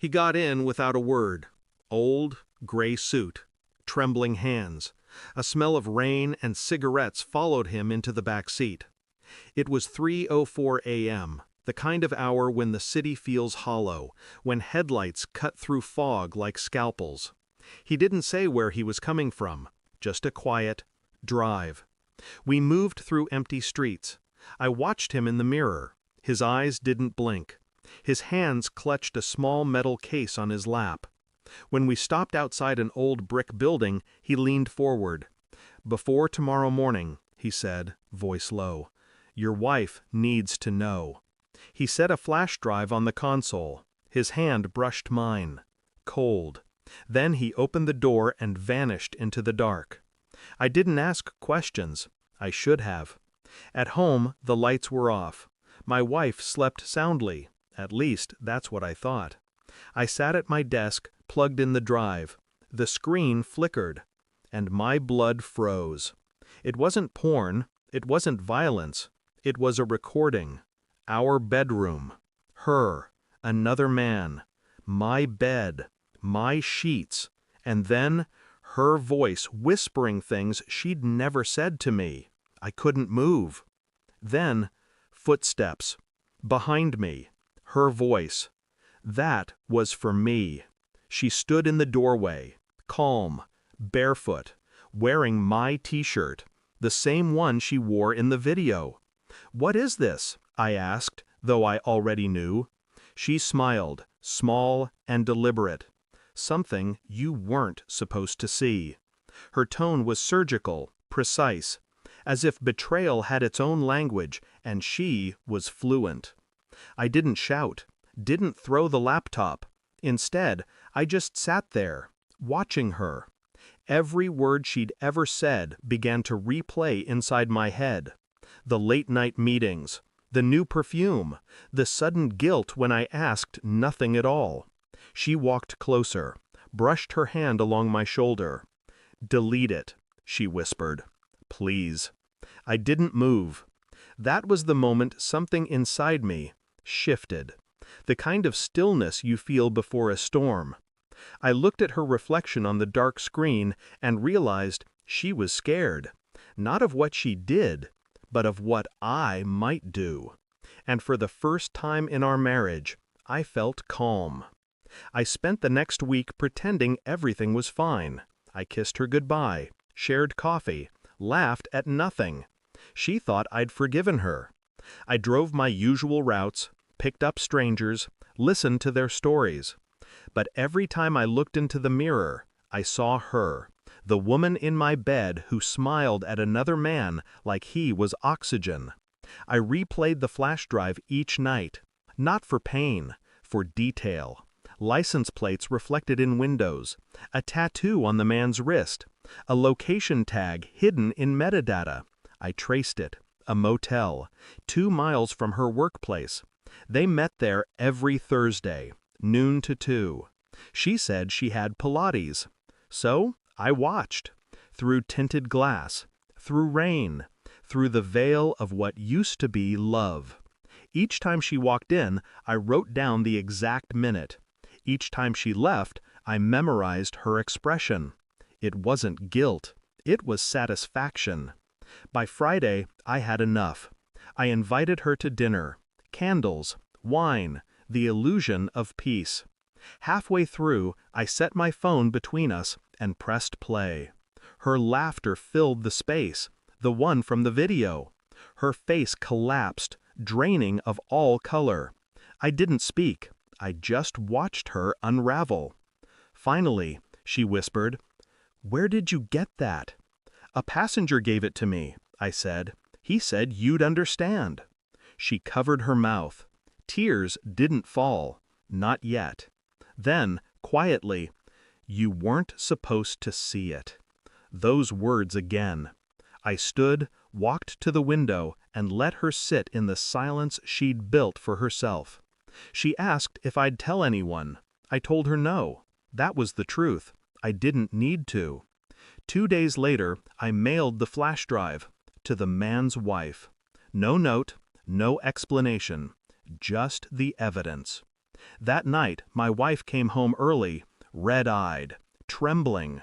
He got in without a word. Old, gray suit, trembling hands. A smell of rain and cigarettes followed him into the back seat. It was 3:04 a.m., the kind of hour when the city feels hollow, when headlights cut through fog like scalpels. He didn't say where he was coming from, just a quiet drive. We moved through empty streets. I watched him in the mirror. His eyes didn't blink. His hands clutched a small metal case on his lap. When we stopped outside an old brick building, he leaned forward. "Before tomorrow morning," he said, voice low, "your wife needs to know." He set a flash drive on the console. His hand brushed mine. Cold. Then he opened the door and vanished into the dark. I didn't ask questions. I should have. At home, the lights were off. My wife slept soundly. At least, that's what I thought. I sat at my desk, plugged in the drive. The screen flickered, and my blood froze. It wasn't porn. It wasn't violence. It was a recording. Our bedroom. Her. Another man. My bed. My sheets. And then, her voice whispering things she'd never said to me. I couldn't move. Then, footsteps. Behind me. Her voice. That was for me. She stood in the doorway, calm, barefoot, wearing my t-shirt, the same one she wore in the video. "What is this?" I asked, though I already knew. She smiled, small and deliberate. "Something you weren't supposed to see." Her tone was surgical, precise, as if betrayal had its own language and she was fluent. I didn't shout, didn't throw the laptop. Instead, I just sat there, watching her. Every word she'd ever said began to replay inside my head. The late-night meetings, the new perfume, the sudden guilt when I asked nothing at all. She walked closer, brushed her hand along my shoulder. "Delete it," she whispered. "Please." I didn't move. That was the moment something inside me shifted. The kind of stillness you feel before a storm. I looked at her reflection on the dark screen and realized she was scared. Not of what she did, but of what I might do. And for the first time in our marriage, I felt calm. I spent the next week pretending everything was fine. I kissed her goodbye, shared coffee, laughed at nothing. She thought I'd forgiven her. I drove my usual routes, picked up strangers, listened to their stories. But every time I looked into the mirror, I saw her, the woman in my bed who smiled at another man like he was oxygen. I replayed the flash drive each night, not for pain, for detail. License plates reflected in windows, a tattoo on the man's wrist, a location tag hidden in metadata. I traced it, a motel, 2 miles from her workplace. They met there every Thursday, noon to 2. She said she had Pilates. So I watched, through tinted glass, through rain, through the veil of what used to be love. Each time she walked in, I wrote down the exact minute. Each time she left, I memorized her expression. It wasn't guilt. It was satisfaction. By Friday, I had enough. I invited her to dinner. Candles, wine, the illusion of peace. Halfway through, I set my phone between us and pressed play. Her laughter filled the space, the one from the video. Her face collapsed, draining of all color. I didn't speak. I just watched her unravel. Finally, she whispered, "Where did you get that?" "A passenger gave it to me," I said. "He said you'd understand." She covered her mouth. Tears didn't fall. Not yet. Then, quietly, "You weren't supposed to see it." Those words again. I stood, walked to the window, and let her sit in the silence she'd built for herself. She asked if I'd tell anyone. I told her no. That was the truth. I didn't need to. 2 days later, I mailed the flash drive to the man's wife. No note, no explanation, just the evidence. That night, my wife came home early, red-eyed, trembling.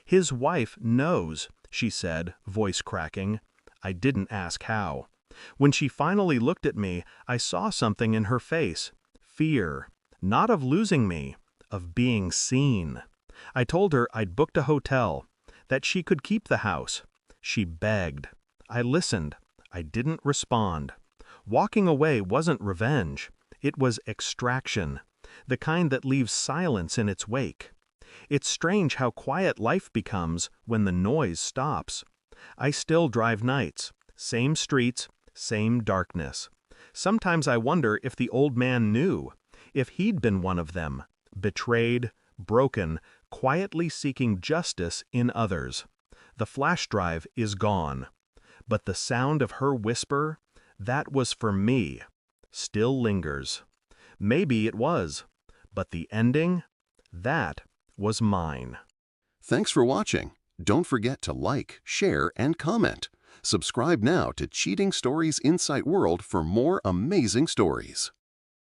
"His wife knows," she said, voice cracking. I didn't ask how. When she finally looked at me, I saw something in her face. Fear. Not of losing me, of being seen. I told her I'd booked a hotel, that she could keep the house. She begged. I listened. I didn't respond. Walking away wasn't revenge. It was extraction, the kind that leaves silence in its wake. It's strange how quiet life becomes when the noise stops. I still drive nights, same streets, same darkness. Sometimes I wonder if the old man knew, if he'd been one of them, betrayed, broken, quietly seeking justice in others. The flash drive is gone. But the sound of her whisper, that was for me, still lingers. Maybe it was, but the ending, that was mine. Thanks for watching. Don't forget to like, share, and comment. Subscribe now to Cheating Stories Insight World for more amazing stories.